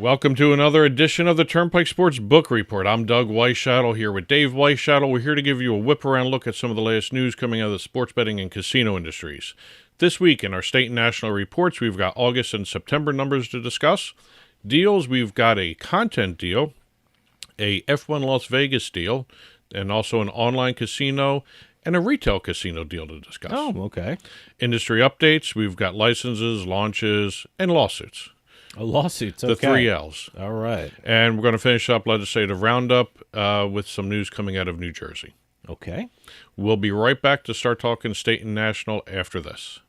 Welcome to another edition of the Turnpike Sports Book Report. I'm Doug Weischadle here with Dave Weischadle. We're here to give you a whip-around look at some of the latest news coming out of the sports betting and casino industries. This week in our state and national reports, we've got August and September numbers to discuss. Deals, we've got a content deal, a F1 Las Vegas deal, and also an online casino and a retail casino deal to discuss. Oh, okay. Industry updates, we've got licenses, launches, and lawsuits. Lawsuits, The okay. three L's. All right. And we're going to finish up legislative roundup with some news coming out of New Jersey. Okay. We'll be right back to start talking state and national after this.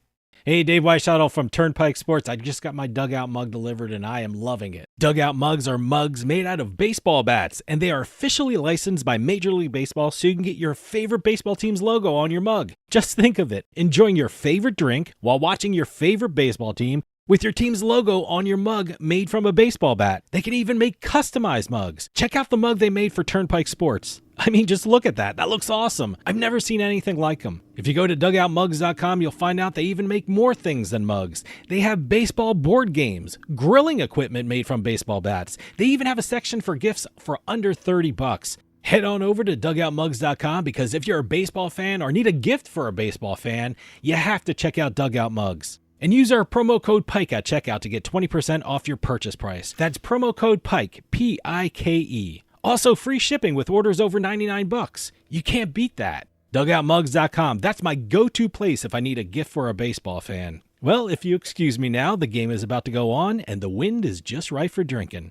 Hey, Dave Weischadle from Turnpike Sports. I just got my dugout mug delivered, and I am loving it. Dugout mugs are mugs made out of baseball bats, and they are officially licensed by Major League Baseball, so you can get your favorite baseball team's logo on your mug. Just think of it, enjoying your favorite drink while watching your favorite baseball team with your team's logo on your mug made from a baseball bat. They can even make customized mugs. Check out the mug they made for Turnpike Sports. I mean, just look at that. That looks awesome. I've never seen anything like them. If you go to dugoutmugs.com, you'll find out they even make more things than mugs. They have baseball board games, grilling equipment made from baseball bats. They even have a section for gifts for under $30. Head on over to dugoutmugs.com because if you're a baseball fan or need a gift for a baseball fan, you have to check out Dugout Mugs. And use our promo code PIKE at checkout to get 20% off your purchase price. That's promo code PIKE, P-I-K-E. Also, free shipping with orders over $99. You can't beat that. DugoutMugs.com. That's my go-to place if I need a gift for a baseball fan. Well, if you excuse me now, the game is about to go on, and the wind is just right for drinking.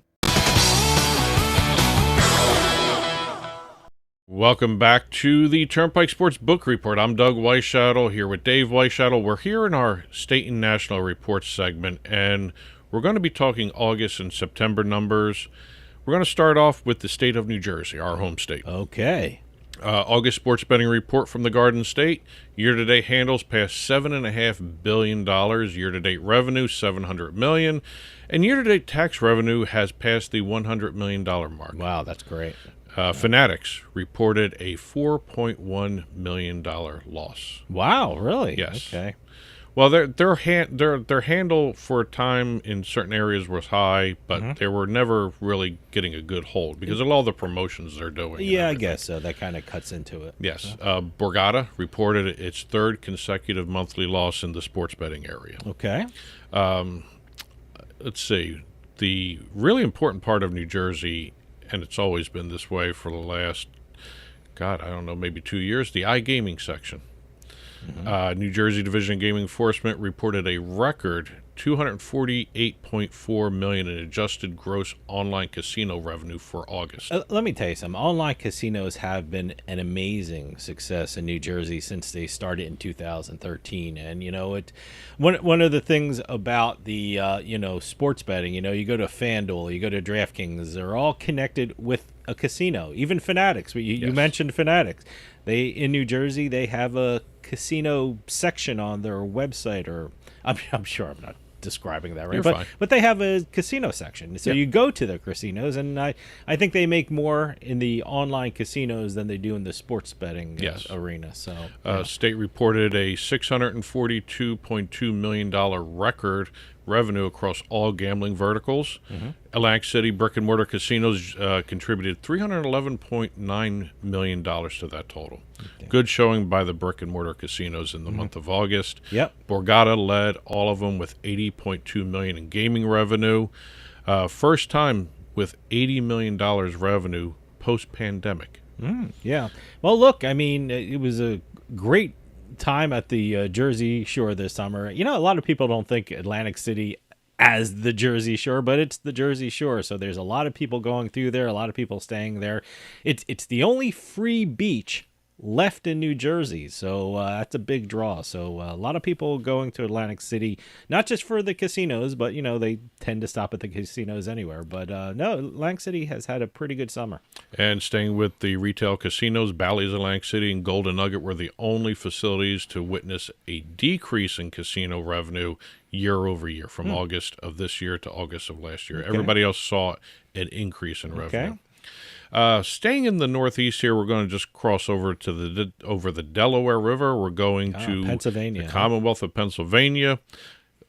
Welcome back to the Turnpike Sports Book Report. I'm Doug Weischadle here with Dave Weischadle. We're here in our state and national reports segment, and we're going to be talking August and September numbers. We're going to start off with the state of New Jersey, our home state. Okay. August sports betting report from the Garden State. Year-to-date handles past $7.5 billion. Year-to-date revenue, $700 million. And year-to-date tax revenue has passed the $100 million mark. Wow, that's great. Fanatics reported a $4.1 million loss. Wow, really? Yes. Okay. Well, their handle for a time in certain areas was high, but they were never really getting a good hold because of all the promotions they're doing. Yeah, I guess so. That kind of cuts into it. Yes. Borgata reported its third consecutive monthly loss in the sports betting area. Okay. Let's see. The really important part of New Jersey, and it's always been this way for the last, maybe 2 years, the iGaming section. New Jersey Division of Gaming Enforcement reported a record $248.4 million in adjusted gross online casino revenue for August. Let me tell you something. Online casinos have been an amazing success in New Jersey since they started in 2013. And, one of the things about the, sports betting, you go to FanDuel, you go to DraftKings, they're all connected with a casino. Even Fanatics. You mentioned Fanatics. In New Jersey, they have a casino section on their website, or I'm sure I'm not describing that right. You're but fine. But they have a casino section, so you go to the casinos, and I think they make more in the online casinos than they do in the sports betting arena. So State reported a $642.2 million record revenue across all gambling verticals. Atlantic City brick-and-mortar casinos contributed $311.9 million to that total. Okay. Good showing by the brick-and-mortar casinos in the month of August. Yep. Borgata led all of them with $80.2 million in gaming revenue. First time with $80 million revenue post-pandemic. Yeah. Well, look, I mean, it was a great time at the Jersey Shore this summer. A lot of people don't think Atlantic City as the Jersey Shore, but it's the Jersey Shore. So there's a lot of people going through there, a lot of people staying there. It's the only free beach left in New Jersey, so that's a big draw. So a lot of people going to Atlantic City, not just for the casinos, but they tend to stop at the casinos anywhere. But no, Atlantic City has had a pretty good summer. And staying with the retail casinos, Bally's Atlantic City and Golden Nugget were the only facilities to witness a decrease in casino revenue year over year from August of this year to August of last year. Okay. Everybody else saw an increase in revenue. Staying in the Northeast here, we're going to just cross over to over the Delaware River. We're going to Pennsylvania, the Commonwealth of Pennsylvania.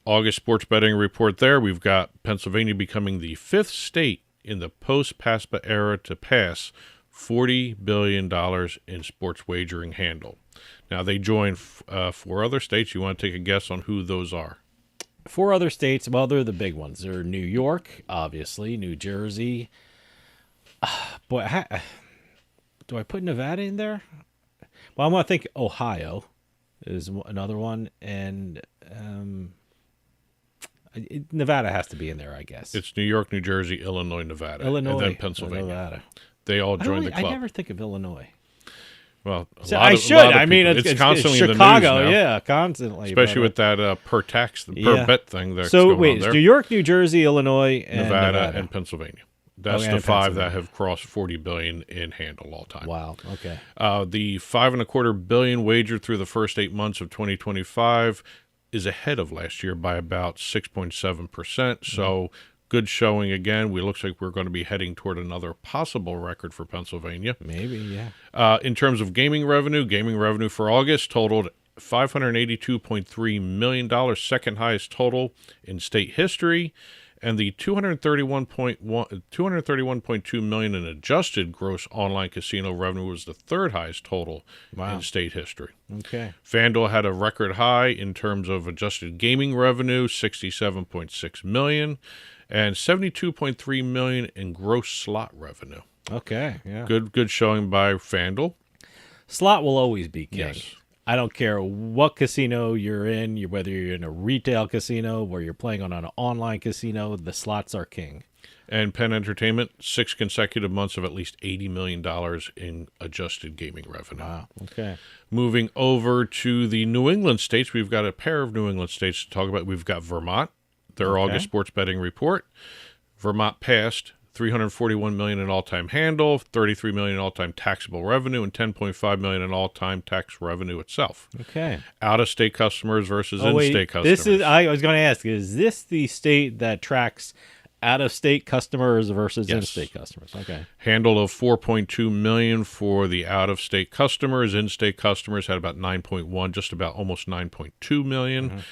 August sports betting report there. We've got Pennsylvania becoming the 5th state in the post-PASPA era to pass $40 billion in sports wagering handle. Now, they join 4 other states. You want to take a guess on who those are? 4 other states, well, they're the big ones. They're New York, obviously, New Jersey. Boy, do I put Nevada in there? Well, I want to think Ohio is another one, and Nevada has to be in there, I guess. It's New York, New Jersey, Illinois, Nevada, and then Pennsylvania. Nevada. They all joined the club. I never think of Illinois. Well, I should. I mean, it's constantly in the Chicago, news now. yeah, constantly. Especially with that per bet thing that's so going wait, on there. It's New York, New Jersey, Illinois, and Nevada, and Pennsylvania. That's the 5 that Pennsylvania. have crossed $40 billion in handle all time. Wow. Okay. The $5.25 billion wagered through the first 8 months of 2025 is ahead of last year by about 6.7%. So good showing again. We looks like we're going to be heading toward another possible record for Pennsylvania. Maybe, yeah. In terms of gaming revenue for August totaled $582.3 million, second highest total in state history, and the $231.2 million in adjusted gross online casino revenue was the third highest total in state history. Okay. FanDuel had a record high in terms of adjusted gaming revenue, $67.6 million, and $72.3 million in gross slot revenue. Okay, yeah. Good showing by FanDuel. Slot will always be king. Yes. I don't care what casino you're in, whether you're in a retail casino or you're playing on an online casino, the slots are king. And Penn Entertainment, 6 consecutive months of at least $80 million in adjusted gaming revenue. Wow, okay. Moving over to the New England states, we've got a pair of New England states to talk about. We've got Vermont, their August sports betting report. Vermont passed $341 million in all-time handle, $33 million in all-time taxable revenue, and $10.5 million in all-time tax revenue itself. Okay. Out-of-state customers versus in-state customers. I was going to ask, is this the state that tracks out-of-state customers versus in-state customers? Okay. Handle of $4.2 million for the out-of-state customers. In-state customers had about 9.1, just about almost 9.2 million.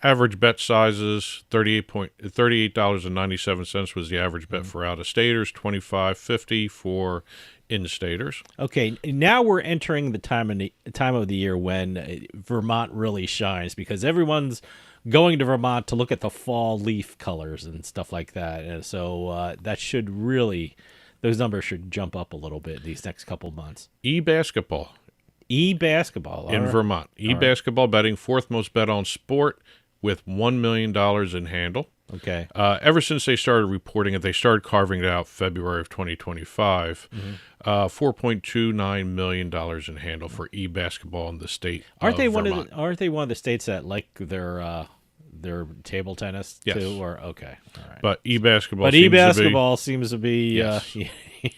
Average bet sizes, $38.97 was the average bet for out-of-staters, $25.50 for in-staters. Okay, now we're entering the time of the year when Vermont really shines because everyone's going to Vermont to look at the fall leaf colors and stuff like that. And so that should really, those numbers should jump up a little bit these next couple months. E-basketball. E-basketball. In Vermont. E-basketball betting, 4th most bet on sport, with $1 million in handle. Okay. Ever since they started reporting it, they started carving it out February of 2025. $4.29 million in handle for e-basketball in the state. Aren't they Vermont. Aren't they one of the states that like their table tennis too? Or okay, all right. But e-basketball seems to be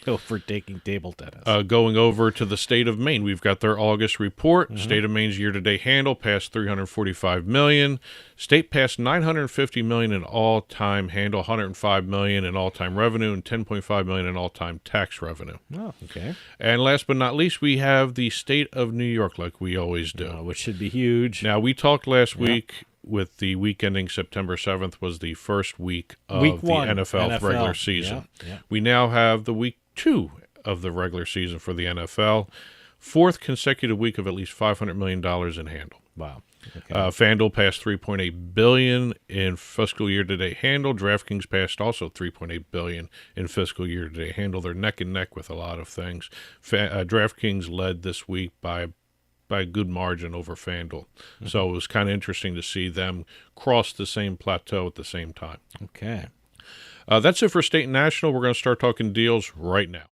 overtaking table tennis. Going over to the state of Maine, we've got their August report. State of Maine's year-to-date handle passed $345 million. State passed $950 million in all-time handle, $105 million in all-time revenue, and $10.5 million in all-time tax revenue. Oh, okay. And last but not least, we have the state of New York, like we always do. Which should be huge. Now, we talked last week with the week ending September 7th was the first week of the NFL regular season. Yeah. We now have the week 2 of the regular season for the NFL. 4th consecutive week of at least $500 million in handle. Wow. Okay. FanDuel passed $3.8 billion in fiscal year-to-date handle. DraftKings passed also $3.8 billion in fiscal year-to-date handle. They're neck and neck with a lot of things. DraftKings led this week by a good margin over FanDuel. So it was kind of interesting to see them cross the same plateau at the same time. Okay. That's it for state and national. We're going to start talking deals right now.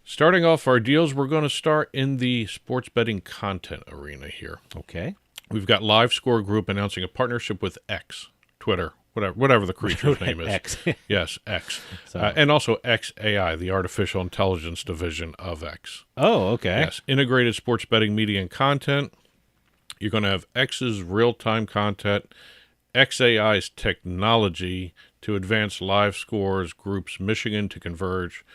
Starting off our deals, we're going to start in the sports betting content arena here. Okay. We've got LiveScore Group announcing a partnership with X, Twitter, whatever the creature's name is. X. Yes, X. So. And also XAI, the artificial intelligence division of X. Oh, okay. Yes, integrated sports betting media and content. You're going to have X's real-time content, XAI's technology to advance LiveScore Group's mission to converge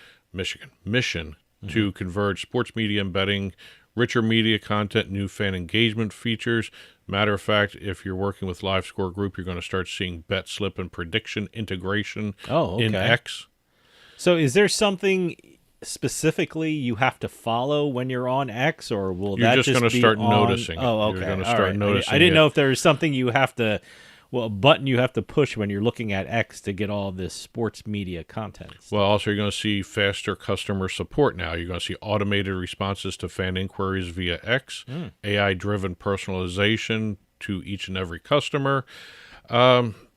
sports media and betting richer media content, new fan engagement features. Matter of fact, if you're working with LiveScore Group, you're going to start seeing bet slip and prediction integration in X. So is there something specifically you have to follow when you're on X, or will you're that just going to start noticing it? Oh, okay. You're going to start noticing I didn't know if there was something you have to, a button you have to push when you're looking at X to get all this sports media content. Well, also you're going to see faster customer support now. You're going to see automated responses to fan inquiries via X, AI-driven personalization to each and every customer.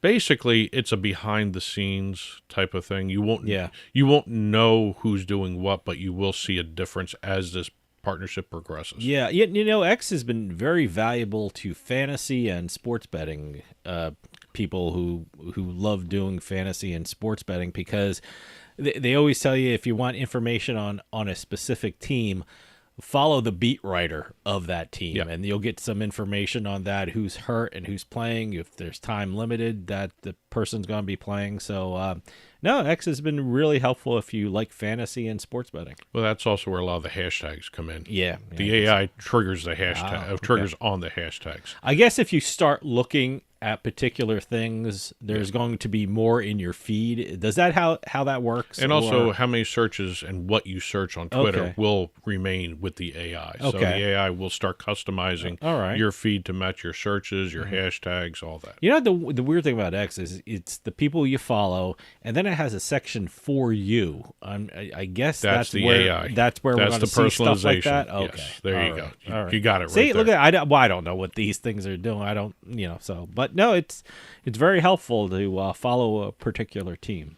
Basically, it's a behind-the-scenes type of thing. You won't know who's doing what, but you will see a difference as this partnership progresses. Yeah, X has been very valuable to fantasy and sports betting people who love doing fantasy and sports betting, because they always tell you if you want information on a specific team, follow the beat writer of that team, and you'll get some information on that, who's hurt and who's playing, if there's time limited that the person's going to be playing. So X has been really helpful if you like fantasy and sports betting. Well, that's also where a lot of the hashtags come in. Yeah, the AI triggers the hashtag, triggers on the hashtags. I guess if you start looking at particular things, there's going to be more in your feed. Does that how that works? And also how many searches and what you search on Twitter will remain with the AI. So the AI will start customizing your feed to match your searches, your hashtags, all that. You know, the weird thing about X is it's the people you follow, and then it has a section for you. I guess that's the where, AI. That's where we're going to see stuff like that. Okay, yes, there you go. You got it right. See, there. Look at that. I don't know what these things are doing. I don't, but no, it's very helpful to follow a particular team.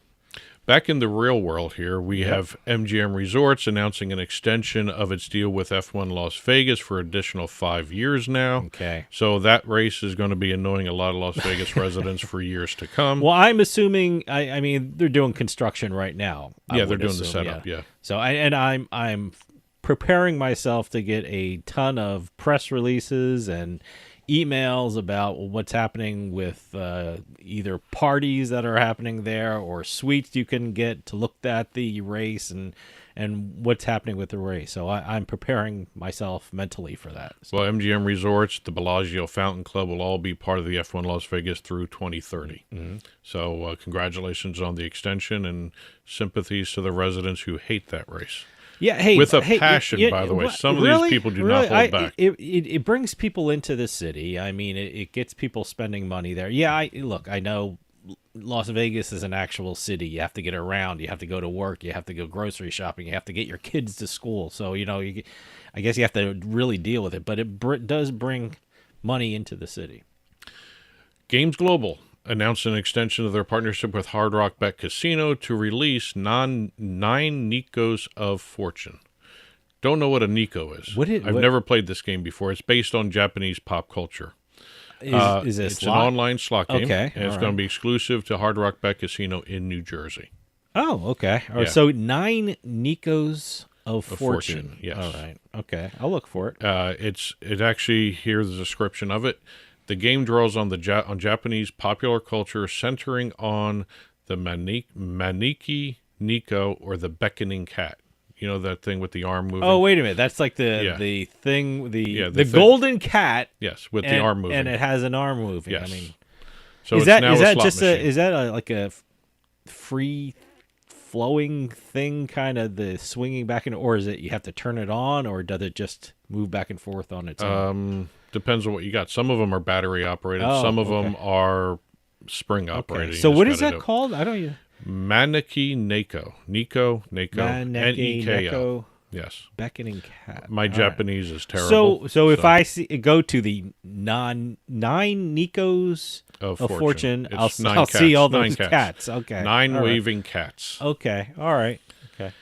Back in the real world here, we have MGM Resorts announcing an extension of its deal with F1 Las Vegas for additional 5 years now. Okay. So that race is going to be annoying a lot of Las Vegas residents for years to come. Well, I'm assuming, I mean, they're doing construction right now. Yeah, they're doing the setup, So, I'm preparing myself to get a ton of press releases and emails about what's happening with either parties that are happening there or suites you can get to look at the race and what's happening with the race. So I'm preparing myself mentally for that. So. Well, MGM Resorts, the Bellagio Fountain Club will all be part of the F1 Las Vegas through 2030. Mm-hmm. So congratulations on the extension and sympathies to the residents who hate that race. Yeah, hey, with a passion, by the way. Some of these people do not hold back. It brings people into the city. I mean, it gets people spending money there. Yeah, I know Las Vegas is an actual city. You have to get around. You have to go to work. You have to go grocery shopping. You have to get your kids to school. So, I guess you have to really deal with it. But it does bring money into the city. Games Global announced an extension of their partnership with Hard Rock Bet Casino to release 9 Nikos of Fortune. Don't know what a Nico is. I've never played this game before. It's based on Japanese pop culture. Is it it's an online slot game, and it's going to be exclusive to Hard Rock Bet Casino in New Jersey. Oh, okay. All right, so 9 Nikos of Fortune. Yes. All right. Okay, I'll look for it. It actually, here's the description of it. The game draws on on Japanese popular culture, centering on the Maneki Nico, or the beckoning cat. You know that thing with the arm moving? Oh, wait a minute. That's like the thing, the thing. golden cat. Yes, with the arm moving. And it has an arm moving. Yes. I mean, so is it's that now a slot just machine. is that like a free flowing thing, kind of the swinging back and, or is it you have to turn it on, or does it just move back and forth on its own? Depends on what you got. Some of them are battery operated. Some of them are spring operated. So what is that called? I don't. Maneki Neko. Neko. Neko. Yes. Beckoning cat. My Japanese is terrible. So if I go to the 9 Nikos of Fortune, I'll see all those cats. Okay. 9 waving cats. Okay. All right. Okay.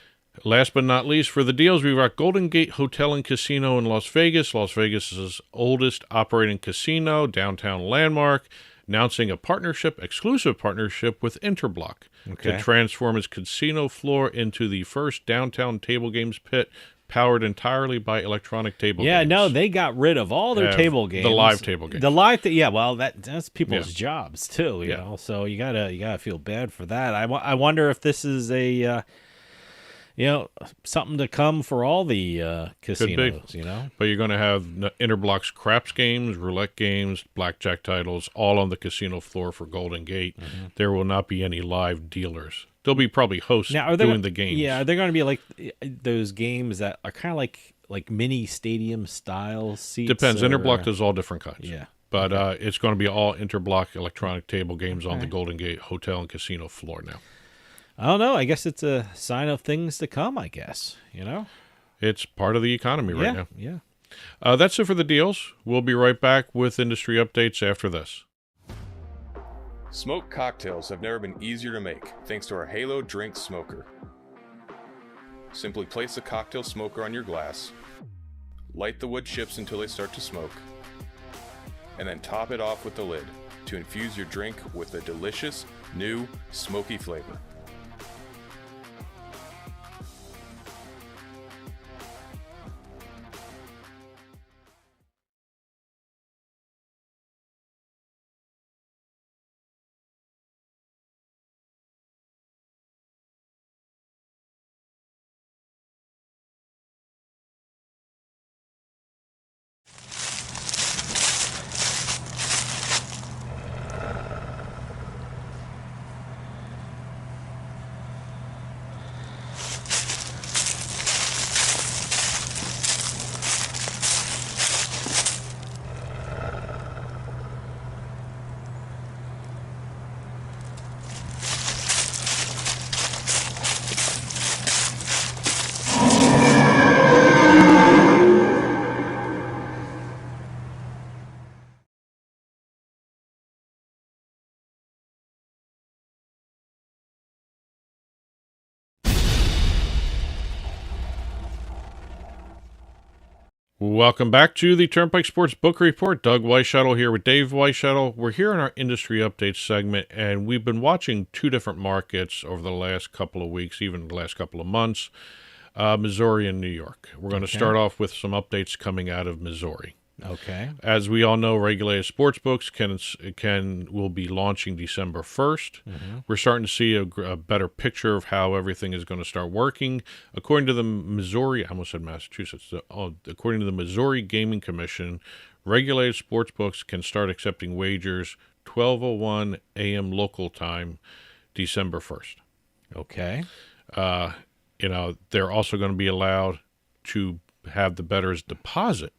Last but not least, for the deals, we've got Golden Gate Hotel and Casino in Las Vegas. Las Vegas's oldest operating casino, downtown landmark, announcing a exclusive partnership with Interblock to transform its casino floor into the first downtown table games pit powered entirely by electronic table games. Yeah, no, they got rid of all their table games. The live table games. Well, that's people's jobs too, you know. So you gotta feel bad for that. I wonder if this is something to come for all the casinos, But you're going to have Interblock's craps games, roulette games, blackjack titles, all on the casino floor for Golden Gate. Mm-hmm. There will not be any live dealers. There'll be probably hosts doing the games. Yeah, are they going to be like those games that are kind of like mini stadium style seats? Depends. Interblock does all different kinds. Yeah. But it's going to be all Interblock electronic table games on the Golden Gate Hotel and Casino floor now. I don't know. I guess it's a sign of things to come, I guess. It's part of the economy right now. Yeah. That's it for the deals. We'll be right back with industry updates after this. Smoked cocktails have never been easier to make thanks to our Halo Drink Smoker. Simply place the cocktail smoker on your glass, light the wood chips until they start to smoke, and then top it off with the lid to infuse your drink with a delicious, new, smoky flavor. Welcome back to the Turnpike Sports Book Report. Doug Weischadle here with Dave Weischadle. We're here in our industry updates segment, and we've been watching two different markets over the last couple of weeks, even the last couple of months, Missouri and New York. We're going to start off with some updates coming out of Missouri. Okay. As we all know, regulated sports books will be launching December 1st. Mm-hmm. We're starting to see a better picture of how everything is going to start working. According to the Missouri, I almost said Massachusetts, according to the Missouri Gaming Commission, regulated sports books can start accepting wagers 12:01 a.m. local time, December 1st. Okay. They're also going to be allowed to have the bettors deposit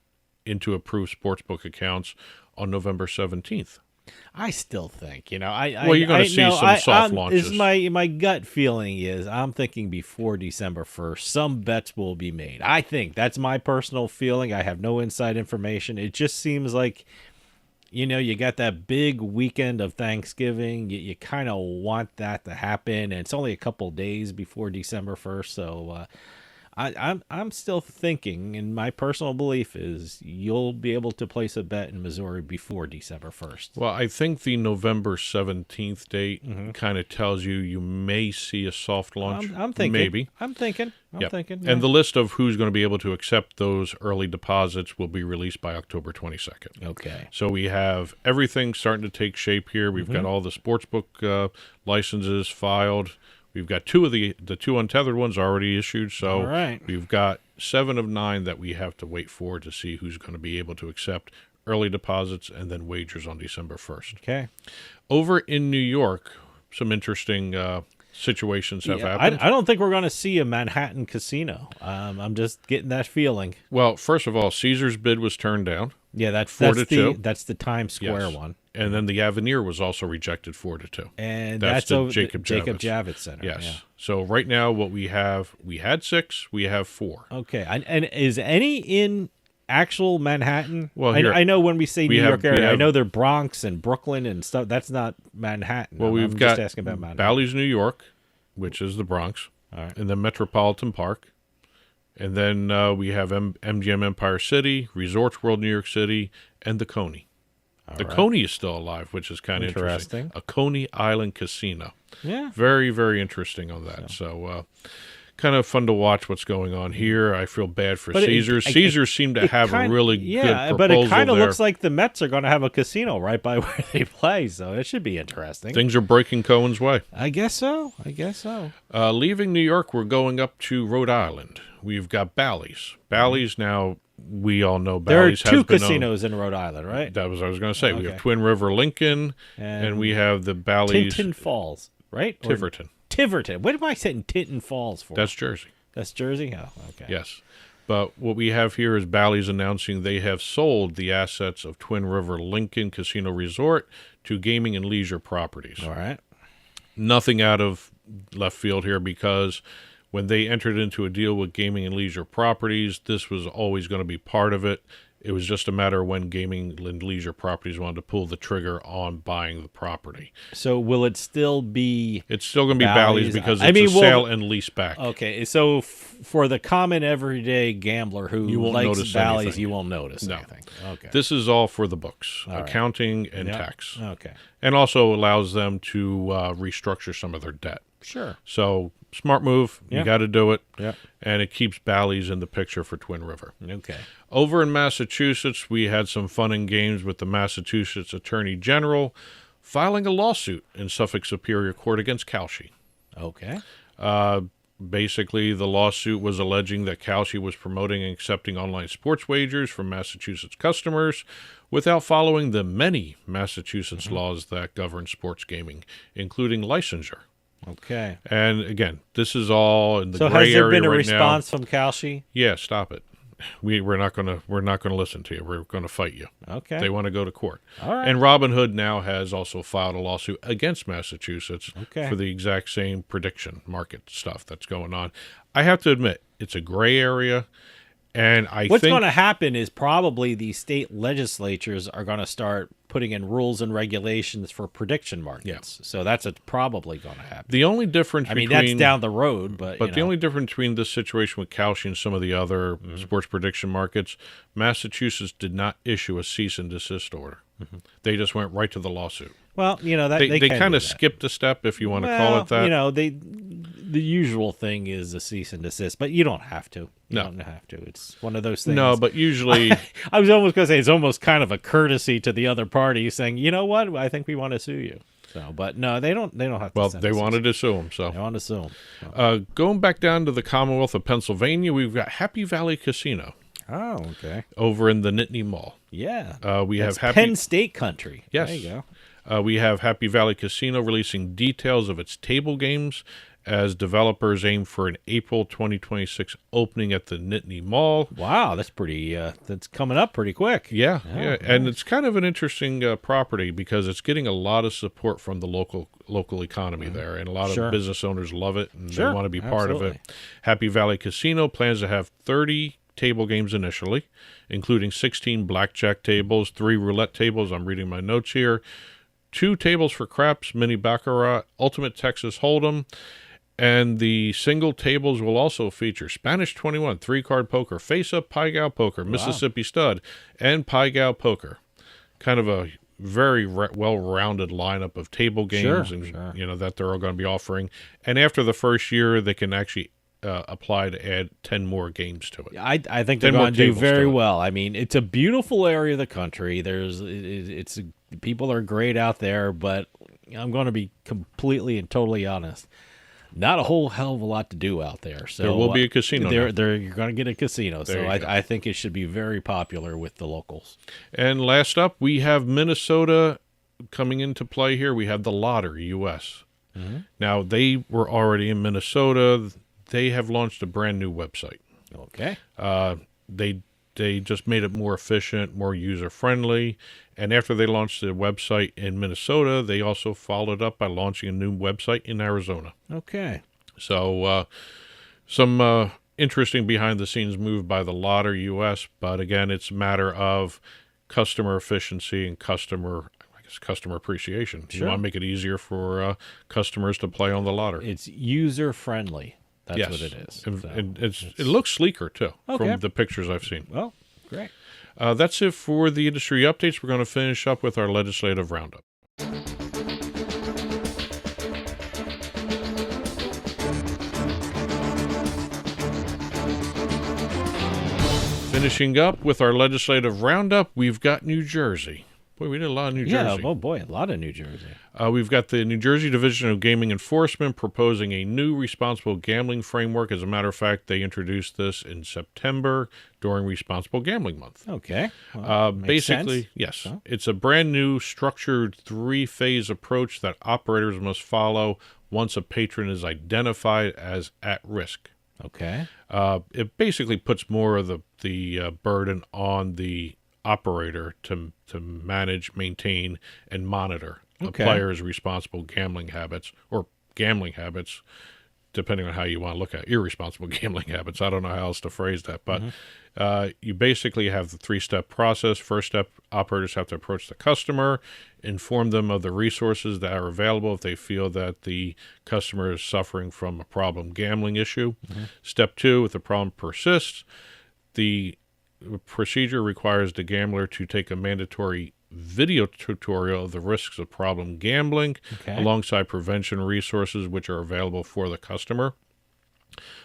into approved sportsbook accounts on November 17th. I still think, you're going to see some soft launches. My gut feeling is I'm thinking before December 1st, some bets will be made. I think that's my personal feeling. I have no inside information. It just seems like, you got that big weekend of Thanksgiving. You kind of want that to happen, and it's only a couple days before December 1st, so I'm still thinking, and my personal belief is you'll be able to place a bet in Missouri before December 1st. Well, I think the November 17th date kind of tells you may see a soft launch. I'm thinking. Maybe. I'm thinking. Yeah. And the list of who's going to be able to accept those early deposits will be released by October 22nd. Okay. So we have everything starting to take shape here. We've got all the sportsbook licenses filed. We've got two of the two untethered ones already issued, so we've got 7 of 9 that we have to wait for to see who's going to be able to accept early deposits and then wagers on December 1st. Okay. Over in New York, some interesting situations have happened. I don't think we're going to see a Manhattan casino. I'm just getting that feeling. Well, first of all, Caesar's bid was turned down. Yeah, that's 4-2. That's the Times Square one. And then the Avenir was also rejected 4-2. And that's the Jacob Javits Center. Yes. Yeah. So right now what we had 6, we have 4. Okay. And is any in actual Manhattan? Well, I know when we say New York area, I know they're Bronx and Brooklyn and stuff. That's not Manhattan. Well, I'm just asking about Manhattan. Bally's, New York, which is the Bronx, and then Metropolitan Park. And then we have MGM Empire City, Resorts World New York City, and the Coney. Coney is still alive, which is kind of interesting. A Coney Island casino. Yeah. Very, very interesting on that. So kind of fun to watch what's going on here. I feel bad for But Caesars. Caesars seem to have a really good proposal but it kind of there. looks like the Mets are going to have a casino right by where they play, so it should be interesting. Things are breaking Cohen's way. I guess so. Leaving New York, we're going up to Rhode Island. We've got Bally's. Bally's now, we all know Bally's there are has two been casinos in Rhode Island, right? That was what I was going to say. We Okay. have Twin River Lincoln, and we have the Bally's Tinton Falls, right? Or Tiverton. Tiverton. What am I saying Tinton Falls for? That's Jersey. That's Jersey? Oh, okay. Yes. But what we have here is Bally's announcing they have sold the assets of Twin River Lincoln Casino Resort to Gaming and Leisure Properties. All right. Nothing out of left field here, because when they entered into a deal with Gaming and Leisure Properties, this was always going to be part of it. It was just a matter of when Gaming and Leisure Properties wanted to pull the trigger on buying the property. So will it still be... It's still going to be Bally's because it's a sale and lease back. Okay, so for the common everyday gambler who You won't likes notice Bally's, anything. you won't notice No. anything. Okay. This is all for the books, All right. accounting and Yep. tax. Okay. And also allows them to restructure some of their debt. Sure. So, smart move. Yeah. You got to do it. Yeah. And it keeps Bally's in the picture for Twin River. Okay. Over in Massachusetts, we had some fun and games with the Massachusetts Attorney General filing a lawsuit in Suffolk Superior Court against Kalshi. Okay. Basically, the lawsuit was alleging that Kalshi was promoting and accepting online sports wagers from Massachusetts customers without following the many Massachusetts laws that govern sports gaming, including licensure. Okay. And again, this is all in the So gray has there area been a right response from Kalshi? now. Yeah, stop it. We're not gonna listen to you. We're gonna fight you. Okay. They want to go to court. All right. And Robinhood now has also filed a lawsuit against Massachusetts Okay. for the exact same prediction market stuff that's going on. I have to admit, it's a gray area, and What's think going to happen is probably the state legislatures are going to start putting in rules and regulations for prediction markets. So that's probably going to happen. the only difference I mean, between that's down the road, but the only difference between this situation with Kalshi and some of the other sports prediction markets, Massachusetts did not issue a cease and desist order. They just went right to the lawsuit. well, that They can kind do of that. skipped a step, if you want to Well, call it that. the usual thing is a cease and desist, but you don't have to. You No. don't have to. It's one of those things. No, but usually, I was almost going to say it's almost kind of a courtesy to the other party saying, you know what, I think we want to sue you. So, but no, they don't have to. well, send they a cease. wanted to sue him. So, They want to sue 'em. going back down to the Commonwealth of Pennsylvania, we've got Happy Valley Casino Oh, okay. over in the Nittany Mall. Yeah. We That's have Happy. Penn State country. Yes. There you We have Happy Valley Casino releasing details of its table games as developers aim for an April 2026 opening at the Nittany Mall. go. Wow, that's pretty. That's coming up pretty quick. Yeah, Oh, yeah, and it's kind of an interesting property because it's getting a lot of support from the local economy there, and a lot Sure. of business owners love it and Sure, they want to be part of absolutely. it. Happy Valley Casino plans to have 30 table games initially, including 16 blackjack tables, 3 roulette tables. I'm reading my notes here. 2 tables for craps, mini baccarat, ultimate Texas Hold'em. And the single tables will also feature Spanish 21, 3-card poker, face-up Pai Gow poker, Mississippi stud, and Pai Gow poker. Kind of a very well-rounded lineup of table games, Sure, and sure. that they're all going to be offering. And after the first year, they can actually apply to add 10 more games to it. I think they're 10 more going to do tables very to it. well. I mean, it's a beautiful area of the country. People are great out there, but I'm going to be completely and totally honest. Not a whole hell of a lot to do out there. So There will be a casino now. You're going to get a casino. There So you go. I think it should be very popular with the locals. And last up, we have Minnesota coming into play here. We have the Lottery US. Now, they were already in Minnesota. They have launched a brand new website. Okay. They just made it more efficient, more user-friendly. And after they launched the website in Minnesota, they also followed up by launching a new website in Arizona. Okay. So some interesting behind-the-scenes move by the Lottery US. But again, it's a matter of customer efficiency and customer appreciation. You Sure. want to make it easier for customers to play on the lottery. It's user friendly. That's Yes. what it is. And, So, and it looks sleeker, too, Okay. from the pictures I've seen. well, great. That's it for the industry updates. We're going to finish up with our legislative roundup. Finishing up with our legislative roundup, we've got New Jersey. Boy, we did a lot of New Jersey. Yeah, oh boy, a lot of New Jersey. We've got the New Jersey Division of Gaming Enforcement proposing a new responsible gambling framework. As a matter of fact, they introduced this in September during Responsible Gambling Month. Okay. Well, basically, sense. yes. So? It's a brand new structured 3-phase approach that operators must follow once a patron is identified as at risk. Okay. It basically puts more of the burden on the operator to manage, maintain, and monitor a player's responsible gambling habits, or gambling habits, depending on how you want to look at it. Irresponsible gambling habits. I don't know how else to phrase that, but you basically have the 3-step process. First step, operators have to approach the customer, inform them of the resources that are available if they feel that the customer is suffering from a problem gambling issue. Step 2, if the problem persists, the procedure requires the gambler to take a mandatory video tutorial of the risks of problem gambling alongside prevention resources which are available for the customer.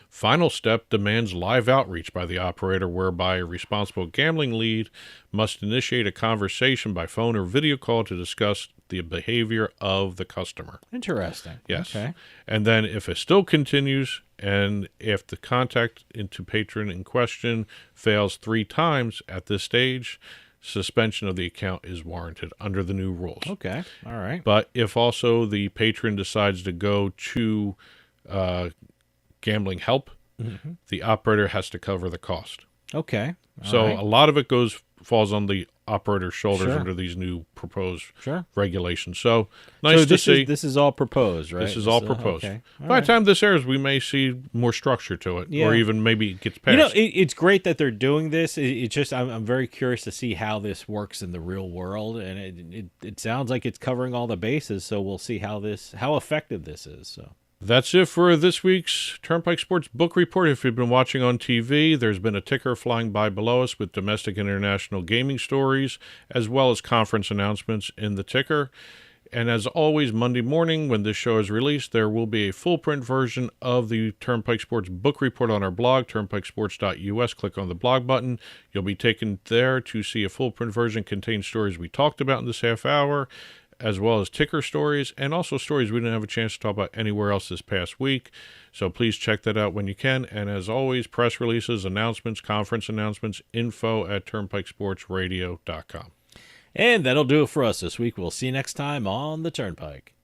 Final step demands live outreach by the operator, whereby a responsible gambling lead must initiate a conversation by phone or video call to discuss the behavior of the customer. Interesting. Yes. Okay. And then if it still continues, and if the contact into patron in question fails 3 times at this stage, suspension of the account is warranted under the new rules. Okay. All right. But if also the patron decides to go to gambling help, the operator has to cover the cost. Okay. So a lot of it falls on the operator's shoulders Sure. under these new proposed Sure. regulations. So nice to see. This is all proposed, right? This is all proposed. Okay. All By right. the time this airs, we may see more structure to it, Yeah. or even maybe it gets passed. You know, it's great that they're doing this. It's just I'm very curious to see how this works in the real world, and it sounds like it's covering all the bases. So we'll see how effective this is. So. That's it for this week's Turnpike Sports Book Report. If you've been watching on TV, there's been a ticker flying by below us with domestic and international gaming stories, as well as conference announcements in the ticker. And as always, Monday morning, when this show is released, there will be a full print version of the Turnpike Sports Book Report on our blog, turnpikesports.us. Click on the blog button. You'll be taken there to see a full print version contains stories we talked about in this half hour, as well as ticker stories, and also stories we didn't have a chance to talk about anywhere else this past week. So please check that out when you can. And as always, press releases, announcements, conference announcements, info@turnpikesportsradio.com. And that'll do it for us this week. We'll see you next time on the Turnpike.